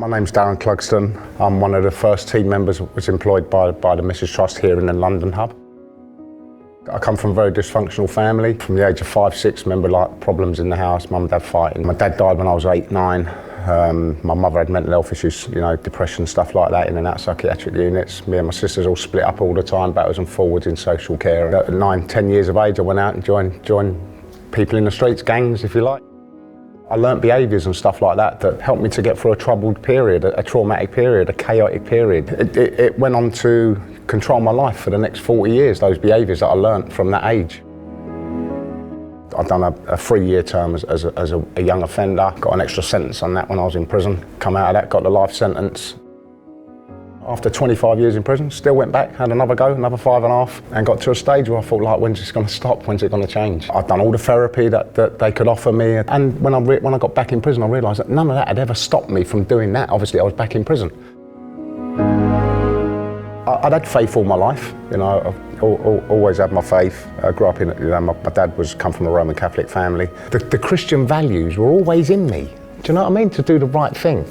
My name's Darren Clugston. I'm one of the first team members that was employed by the Mrs Trust here in the London hub. I come from a very dysfunctional family. From the age of 5, 6, remember like problems in the house, mum and dad fighting. My dad died when I was 8, 9. My mother had mental health issues, you know, depression, stuff like that, in and out of psychiatric units. Me and my sisters all split up all the time, backwards and forwards in social care. At 9, 10 years of age, I went out and joined people in the streets, gangs, if you like. I learnt behaviours and stuff like that that helped me to get through a troubled period, a traumatic period, a chaotic period. It went on to control my life for the next 40 years, those behaviours that I learnt from that age. I've done a 3-year term as a young offender, got an extra sentence on that when I was in prison, come out of that, got the life sentence. After 25 years in prison, still went back, had another go, another 5.5, and got to a stage where I thought, like, when's this going to stop? When's it going to change? I'd done all the therapy that they could offer me, and when I got back in prison, I realised that none of that had ever stopped me from doing that. Obviously, I was back in prison. I'd had faith all my life, you know. I've always had my faith. I grew up in, you know, my dad come from a Roman Catholic family. The Christian values were always in me. Do you know what I mean? To do the right thing.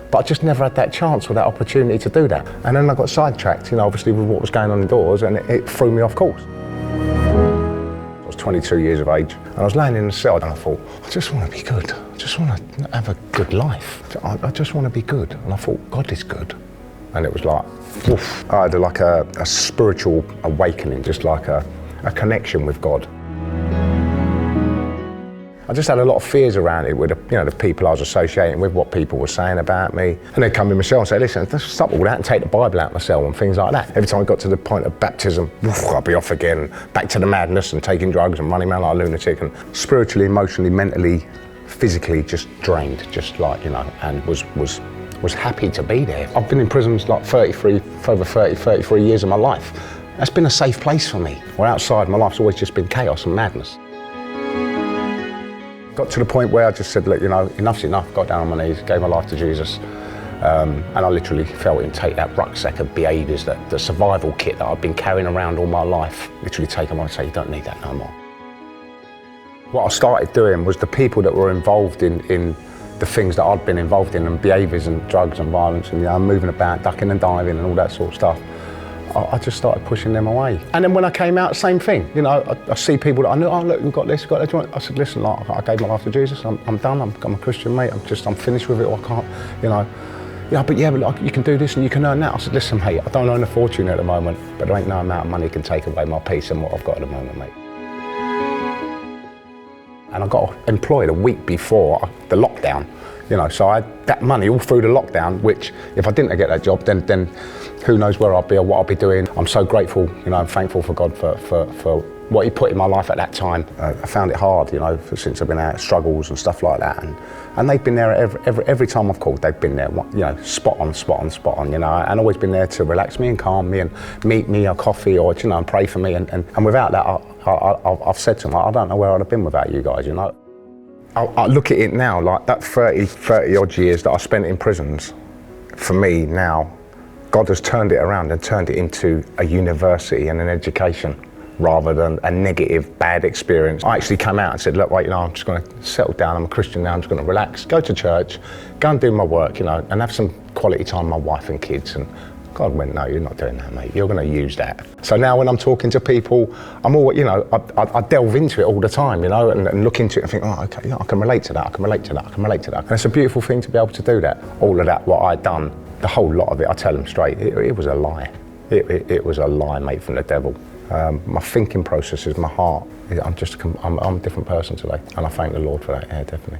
But I just never had that chance or that opportunity to do that. And then I got sidetracked, you know, obviously with what was going on indoors, and it threw me off course. I was 22 years of age, and I was laying in the cell, and I thought, I just want to be good. I just want to have a good life. I just want to be good. And I thought, God is good. And it was like, woof. I had like a spiritual awakening, just like a connection with God. I just had a lot of fears around it with the people I was associating with, what people were saying about me. And they'd come in my cell and say, listen, let's stop all that and take the Bible out of my cell and things like that. Every time I got to the point of baptism, I'd be off again, back to the madness and taking drugs and running around like a lunatic, and spiritually, emotionally, mentally, physically just drained, just like, you know, and was happy to be there. I've been in prisons like for over 33 years of my life. That's been a safe place for me. Where outside, my life's always just been chaos and madness. Got to the point where I just said, look, you know, enough's enough. Got down on my knees, gave my life to Jesus, and I literally felt him take that rucksack of behaviours, the survival kit that I've been carrying around all my life, literally take them away and say, you don't need that no more. What I started doing was the people that were involved in the things that I'd been involved in, and behaviours and drugs and violence and, you know, moving about, ducking and diving and all that sort of stuff, I just started pushing them away. And then when I came out, same thing. You know, I see people that I knew, oh look, you've got this, you've got that. I said, listen, like, I gave my life to Jesus, I'm done, I'm a Christian, mate, I'm finished with it, or I can't, you know. But like, you can do this and you can earn that. I said, listen, mate, I don't earn a fortune at the moment, but there ain't no amount of money can take away my peace and what I've got at the moment, mate. And I got employed a week before the lockdown, you know, so I had that money all through the lockdown, which if I didn't get that job, then who knows where I'd be or what I'd be doing. I'm so grateful, you know, I'm thankful for God for what he put in my life at that time. I found it hard, you know, since I've been out, struggles and stuff like that. And they've been there every time I've called, they've been there, you know, spot on, you know, and always been there to relax me and calm me and meet me a coffee or, you know, and pray for me. And without that, I've said to them, I don't know where I'd have been without you guys, you know. I look at it now, like that 30 odd years that I spent in prisons, for me now, God has turned it around and turned it into a university and an education rather than a negative, bad experience. I actually came out and said, look, wait, you know, I'm just going to settle down, I'm a Christian now, I'm just going to relax, go to church, go and do my work, you know, and have some quality time with my wife and kids. And God went, no, you're not doing that, mate. You're going to use that. So now when I'm talking to people, I'm all, you know, I delve into it all the time, you know, and look into it and think, oh, okay, yeah, I can relate to that, I can relate to that, I can relate to that. And it's a beautiful thing to be able to do that. All of that, what I'd done, the whole lot of it, I tell them straight, it was a lie. It was a lie, mate, from the devil. My thinking processes, my heart, I'm a different person today, and I thank the Lord for that, yeah, definitely.